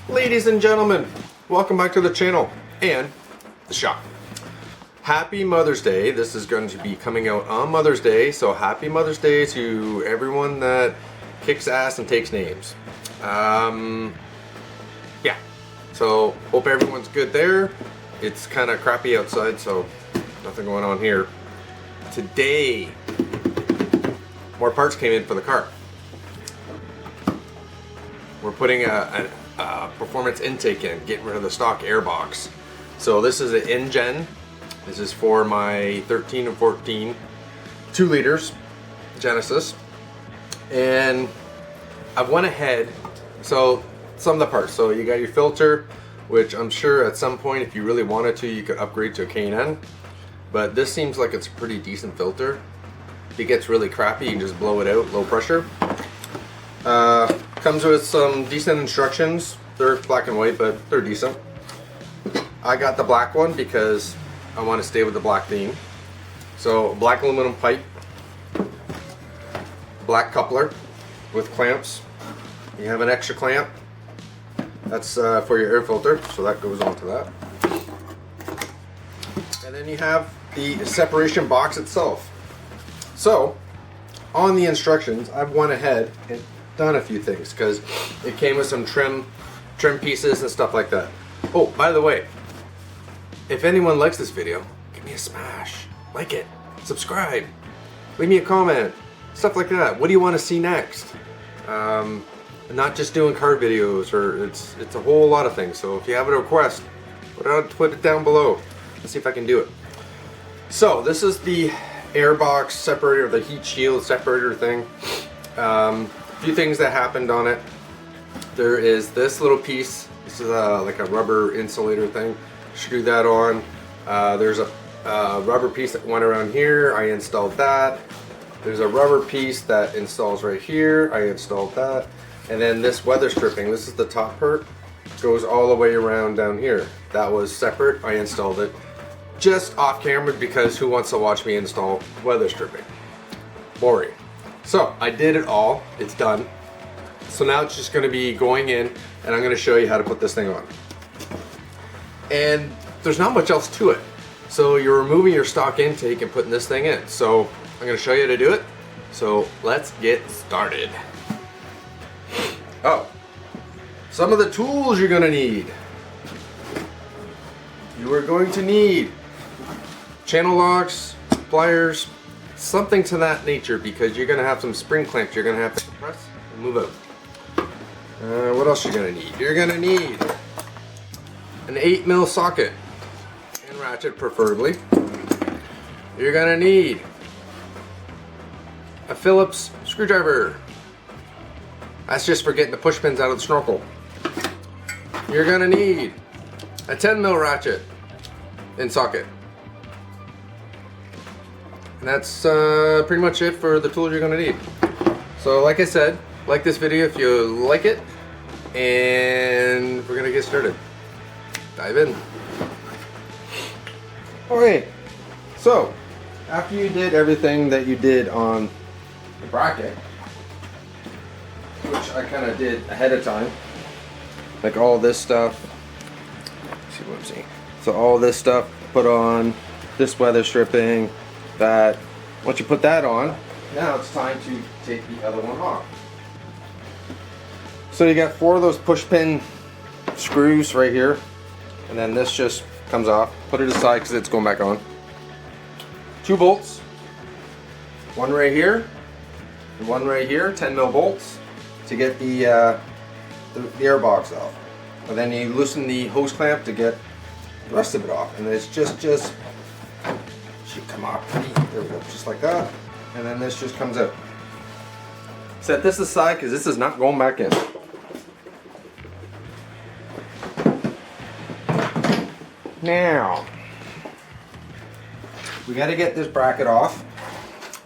Ladies and gentlemen, welcome back to the channel and the shop. Happy Mother's Day. This is going to be coming out on Mother's Day, so happy Mother's Day to everyone that kicks ass and takes names. Yeah, so hope everyone's good there. It's kind of crappy outside, so nothing going on here. Today, more parts came in for the car. We're putting a performance intake in, getting rid of the stock air box. So this is an Injen. This is for my 13 and 14 2 liters Genesis, and I've went ahead. So some of the parts. So you got your filter, which I'm sure at some point, if you really wanted to, you could upgrade to a K&N. But this seems like it's a pretty decent filter. If it gets really crappy, you can just blow it out, low pressure. Comes with some decent instructions. They're black and white, but they're decent. I got the black one because I want to stay with the black theme. So black aluminum pipe, black coupler with clamps. You have an extra clamp. That's for your air filter, so that goes onto that. And then you have the separation box itself. So on the instructions, I've went ahead and done a few things because it came with some trim pieces and stuff like that. Oh, by the way, if anyone likes this video, give me a smash, like it, subscribe, leave me a comment, stuff like that. What do you want to see next? Not just doing car videos, or it's a whole lot of things. So if you have a request, put it down below. Let's see if I can do it. So this is the air box separator, the heat shield separator thing. A few things that happened on it. There is this little piece. This is like a rubber insulator thing. Screw that on. There's a rubber piece that went around here. I installed that. There's a rubber piece that installs right here. I installed that. And then this weather stripping, this is the top part, goes all the way around down here. That was separate. I installed it just off camera because who wants to watch me install weather stripping? Boring. So I did it all. It's done. So now it's just going to be going in, and I'm going to show you how to put this thing on. And there's not much else to it. So you're removing your stock intake and putting this thing in. So I'm going to show you how to do it. So let's get started. Oh, some of the tools you're going to need. You are going to need channel locks, pliers, something to that nature, because you're going to have some spring clamps you're going to have to press and move out. What else you're going to need? You're going to need an 8mm socket and ratchet, preferably. You're going to need a Phillips screwdriver. That's just for getting the push pins out of the snorkel. You're going to need a 10mm ratchet and socket. And that's pretty much it for the tools you're going to need. So like I said, like this video if you like it, and we're going to get started. Dive in. Okay, so after you did everything that you did on the bracket, which I kind of did ahead of time, like all this stuff. Let's see what I'm seeing. So all this stuff, put on this weather stripping, that. Once you put that on, now it's time to take the other one off. So you got 4 of those push pin screws right here, and then this just comes off. Put it aside because it's going back on. 2 bolts, one right here and one right here, 10mm bolts to get the air box off. And then you loosen the hose clamp to get the rest of it off, and it's just should come off pretty. There we go, just like that. And then this just comes out. Set this aside because this is not going back in. Now, we got to get this bracket off.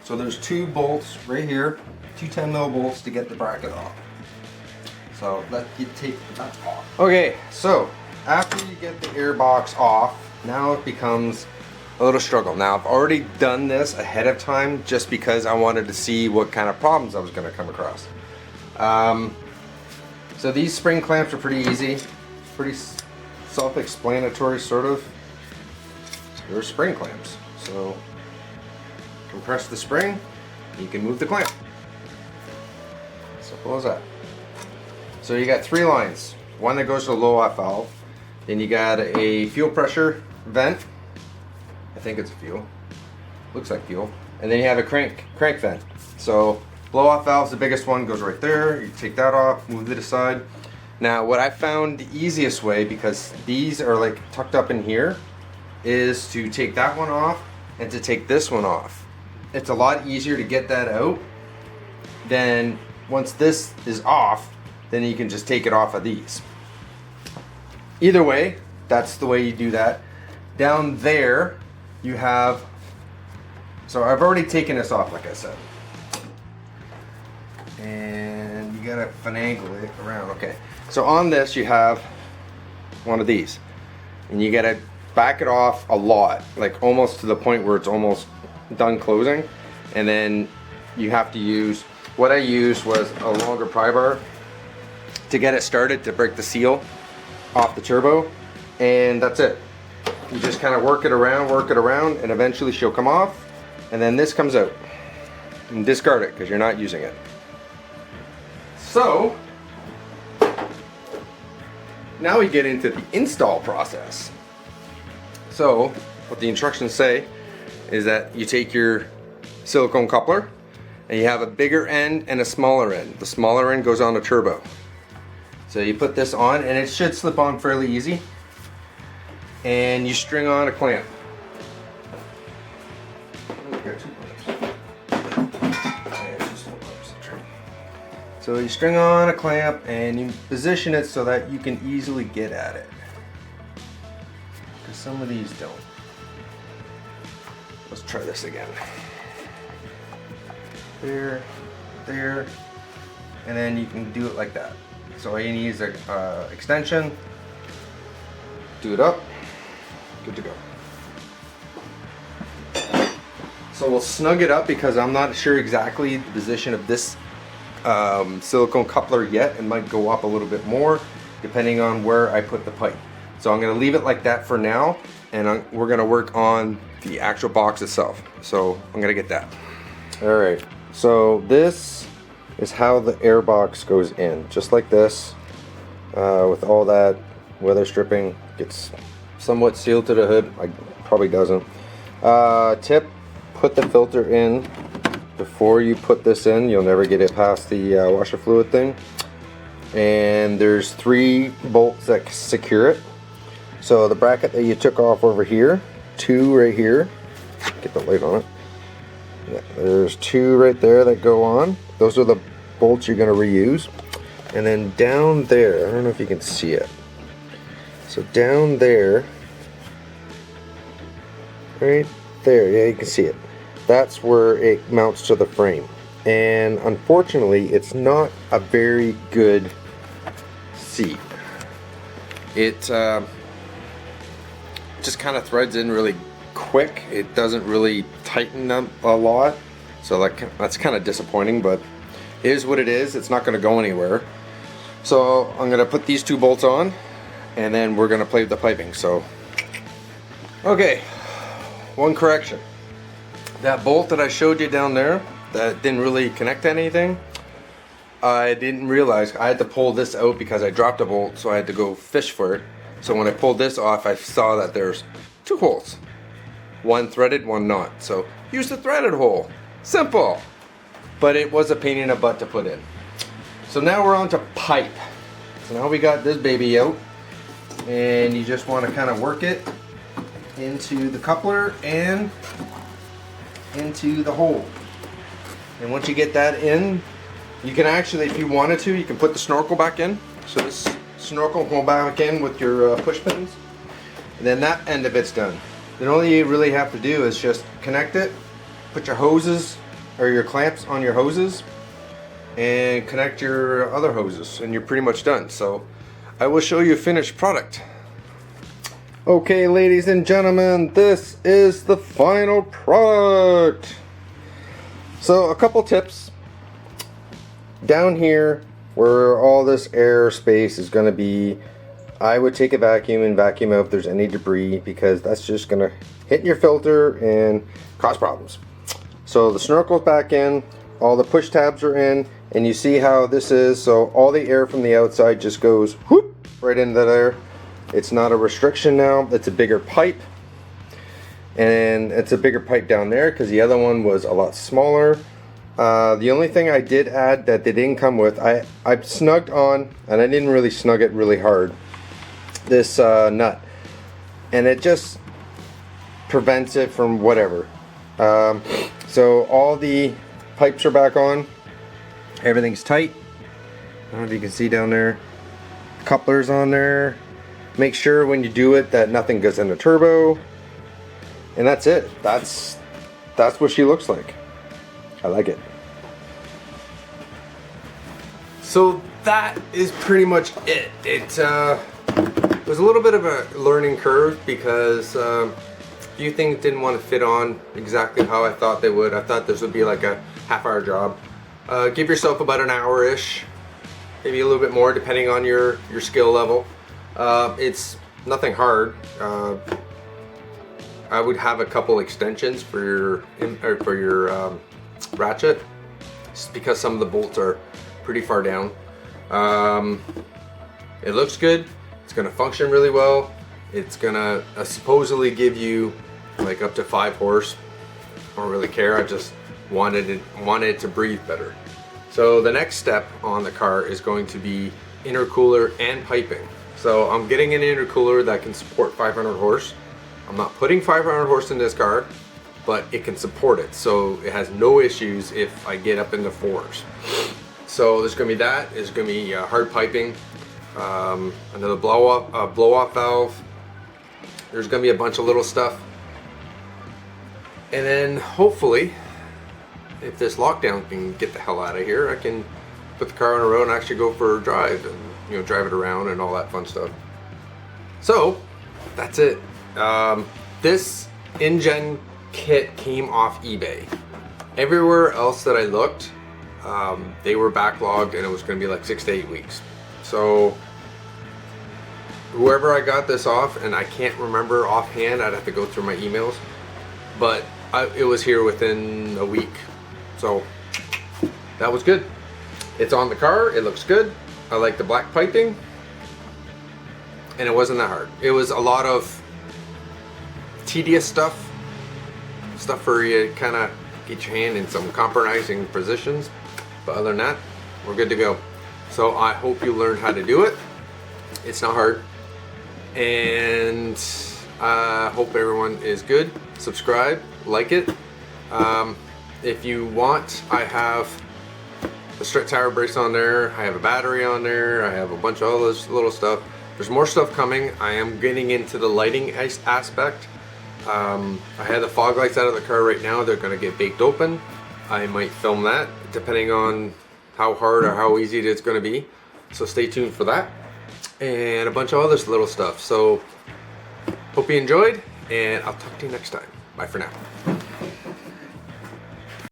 So there's 2 bolts right here, 2 10mm bolts to get the bracket off. So let's take that off. Okay, so after you get the air box off, now it becomes a little struggle. Now I've already done this ahead of time just because I wanted to see what kind of problems I was going to come across. So these spring clamps are pretty easy, pretty self-explanatory sort of. They're spring clamps. So compress the spring, you can move the clamp. Simple as that. So you got 3 lines. One that goes to the low off valve. Then you got a fuel pressure vent. I think it's fuel. Looks like fuel. And then you have a crank vent. So blow off valve's the biggest one, goes right there. You take that off, move it aside. Now what I found the easiest way, because these are like tucked up in here, is to take that one off and to take this one off. It's a lot easier to get that out than once this is off, then you can just take it off of these. Either way, that's the way you do that. Down there you have, so I've already taken this off like I said. And you gotta finagle it around. Okay, so on this you have one of these, and you gotta back it off a lot, like almost to the point where it's almost done closing. And then you have to use, what I used was a longer pry bar to get it started, to break the seal off the turbo, and that's it. You just kind of work it around, and eventually she'll come off, and then this comes out. And discard it because you're not using it. So now we get into the install process. So what the instructions say is that you take your silicone coupler and you have a bigger end and a smaller end. The smaller end goes on the turbo. So you put this on, and it should slip on fairly easy. And you string on a clamp. So you string on a clamp and you position it so that you can easily get at it. Because some of these don't. Let's try this again. There, there, and then you can do it like that. So all you need is an extension. Do it up. Good to go. So we'll snug it up because I'm not sure exactly the position of this silicone coupler yet. It might go up a little bit more depending on where I put the pipe. So I'm going to leave it like that for now, and we're going to work on the actual box itself. So I'm going to get that. All right, so this is how the air box goes in, just like this, with all that weather stripping. Gets somewhat sealed to the hood. Probably doesn't. Tip, put the filter in before you put this in. You'll never get it past the washer fluid thing. And there's 3 bolts that secure it. So the bracket that you took off over here, 2 right here, get the light on it. Yeah, there's 2 right there that go on. Those are the bolts you're going to reuse. And then down there, I don't know if you can see it. So down there, right there, yeah, you can see it. That's where it mounts to the frame. And unfortunately, it's not a very good seat. It just kind of threads in really quick. It doesn't really tighten up a lot. So that's kind of disappointing, but it is what it is. It's not going to go anywhere. So I'm going to put these 2 bolts on, and then we're going to play with the piping. So, okay, one correction. That bolt that I showed you down there that didn't really connect to anything, I didn't realize I had to pull this out because I dropped a bolt, so I had to go fish for it. So when I pulled this off, I saw that there's 2 holes. One threaded, one not. So use the threaded hole. Simple. But it was a pain in the butt to put in. So now we're on to pipe. So now we got this baby out, and you just want to kind of work it into the coupler and into the hole. And once you get that in, you can actually, if you wanted to, you can put the snorkel back in. So this snorkel will go back in with your push pins, and then that end of it's done. Then all you really have to do is just connect it, put your hoses or your clamps on your hoses, and connect your other hoses, and you're pretty much done. So I will show you a finished product. Okay, ladies and gentlemen, this is the final product. So a couple tips. Down here, where all this air space is going to be, I would take a vacuum and vacuum out if there's any debris, because that's just going to hit your filter and cause problems. So the snorkel's back in, all the push tabs are in, and you see how this is. So all the air from the outside just goes whoop right into there. It's not a restriction now, it's a bigger pipe. And it's a bigger pipe down there because the other one was a lot smaller. The only thing I did add that they didn't come with, I snugged on, and I didn't really snug it really hard, this nut. And it just prevents it from whatever. So all the pipes are back on. Everything's tight. I don't know if you can see down there. Couplers on there. Make sure when you do it that nothing goes in the turbo. And that's it. That's what she looks like. I like it. So that is pretty much it. It was a little bit of a learning curve because a few things didn't want to fit on exactly how I thought they would. I thought this would be like a half-hour job. Give yourself about an hour-ish, maybe a little bit more depending on your skill level. It's nothing hard. I would have a couple extensions for your ratchet, just because some of the bolts are pretty far down. It looks good. It's gonna function really well. It's gonna supposedly give you like up to 5 horse. I don't really care. I just wanted it to breathe better. So the next step on the car is going to be intercooler and piping. So I'm getting an intercooler that can support 500 horse. I'm not putting 500 horse in this car, but it can support it. So it has no issues if I get up into 4s. So there's gonna be that. There's gonna be hard piping, another blow off valve. There's gonna be a bunch of little stuff. And then hopefully, if this lockdown can get the hell out of here, I can put the car on the road and actually go for a drive and drive it around and all that fun stuff. So that's it. This Injen kit came off eBay. Everywhere else that I looked, they were backlogged and it was going to be like 6 to 8 weeks. So whoever I got this off, and I can't remember offhand, I'd have to go through my emails, but it was here within a week. So that was good. It's on the car, it looks good. I like the black piping, and it wasn't that hard. It was a lot of tedious stuff for you to kind of get your hand in some compromising positions, but other than that, we're good to go. So I hope you learned how to do it. It's not hard, and I hope everyone is good. Subscribe, like it. If you want, I have the strut tower brace on there, I have a battery on there, I have a bunch of all this little stuff. There's more stuff coming. I am getting into the lighting aspect. I have the fog lights out of the car right now. They're going to get baked open. I might film that depending on how hard or how easy it's going to be. So stay tuned for that. And a bunch of other little stuff. So hope you enjoyed, and I'll talk to you next time. Bye for now.